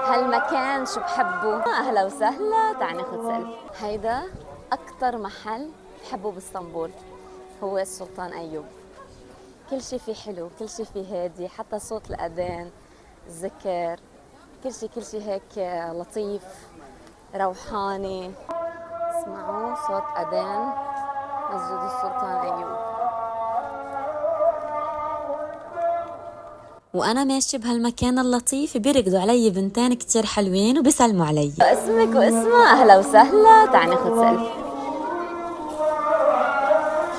هالمكان شو بحبه؟ أهلا وسهلا، تعال ناخد سيلفي. هيدا أكتر محل بحبه باسطنبول، هو السلطان أيوب. كل شي فيه حلو، كل شي فيه هادي، حتى صوت الأذان، الذكر، كل شي هيك لطيف روحاني. اسمعوا صوت أذان مسجد السلطان أيوب. وأنا ماشي بهالمكان اللطيف بيركضوا علي بنتين كتير حلوين وبيسلموا علي. اسمك واسمها؟ أهلا وسهلا، تعال ناخد سيلفي.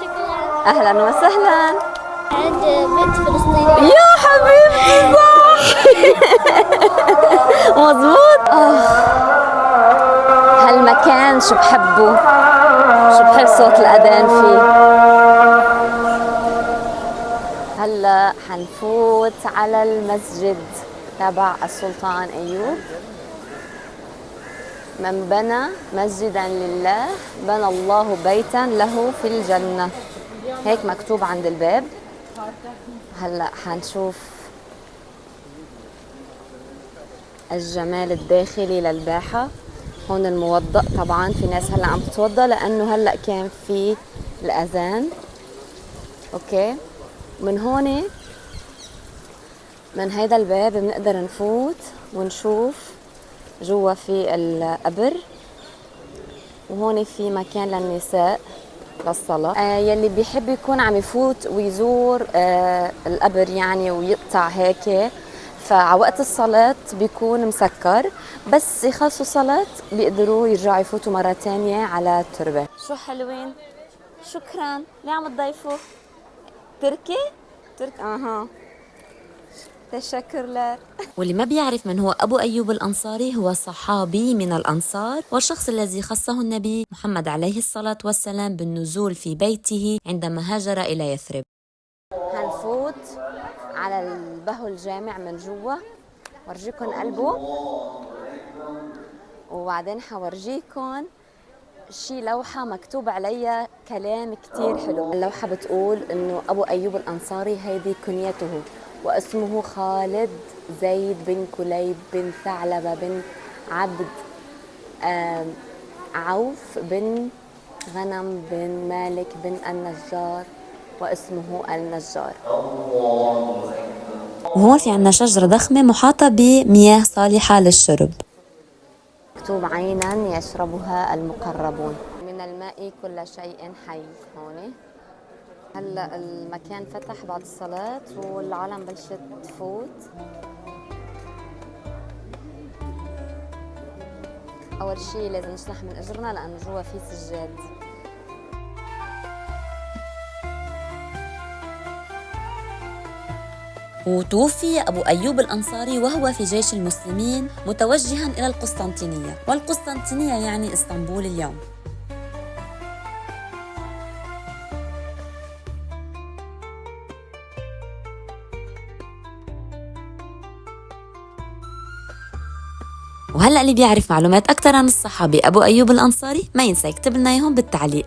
شكرا. أهلا وسهلا. عند بنت فلسطينية. يا حبيبتي صح. مظبوط. هالمكان شو بحبه، شو بحب صوت الأذان فيه. هلا حنفوت على المسجد تبع السلطان أيوب. من بنى مسجدا لله بنى الله بيتا له في الجنة، هيك مكتوب عند الباب. هلا حنشوف الجمال الداخلي للباحة. هون الموضأ، طبعا في ناس هلا عم تتوضأ لأنه هلا كان في الأذان. أوكي، من هون من هيدا الباب بنقدر نفوت ونشوف جوا في القبر، وهون في مكان للنساء للصلاة. يلي بيحب يكون عم يفوت ويزور القبر يعني ويقطع هيك، فعلى وقت الصلاة بيكون مسكر، بس يخلصوا صلاة بيقدروا يرجعوا يفوتوا مرة تانية على التربة. شو حلوين، شكرا. ليه عم تضيفوا تركي؟ اها، تشكر لك. واللي ما بيعرف من هو أبو أيوب الأنصاري، هو صحابي من الأنصار، والشخص الذي خصه النبي محمد عليه الصلاة والسلام بالنزول في بيته عندما هاجر إلى يثرب. هنفوت على البهو الجامع من جوا، ورجيكم قلبه، وبعدين حورجيكم شي لوحة مكتوب عليها كلام كتير حلو. اللوحة بتقول إنه أبو أيوب الأنصاري هيدي كنيته، واسمه خالد زيد بن كليب بن ثعلبة بن عبد عوف بن غنم بن مالك بن النجار، واسمه النجار. وهون في عنا شجرة ضخمة محاطة بمياه صالحة للشرب، مكتوب عينا يشربها المقربون، من الماء كل شيء حي. هون هلا المكان فتح بعد الصلاة والعالم بلشت تفوت. أول شي لازم نشلح من إجرنا لأنه جوا في سجاد. وتوفي أبو أيوب الأنصاري وهو في جيش المسلمين متوجها إلى القسطنطينية، والقسطنطينية يعني اسطنبول اليوم. وهلأ اللي بيعرف معلومات أكثر عن الصحابي أبو أيوب الأنصاري ما ينسى يكتب لنا إياهم بالتعليق.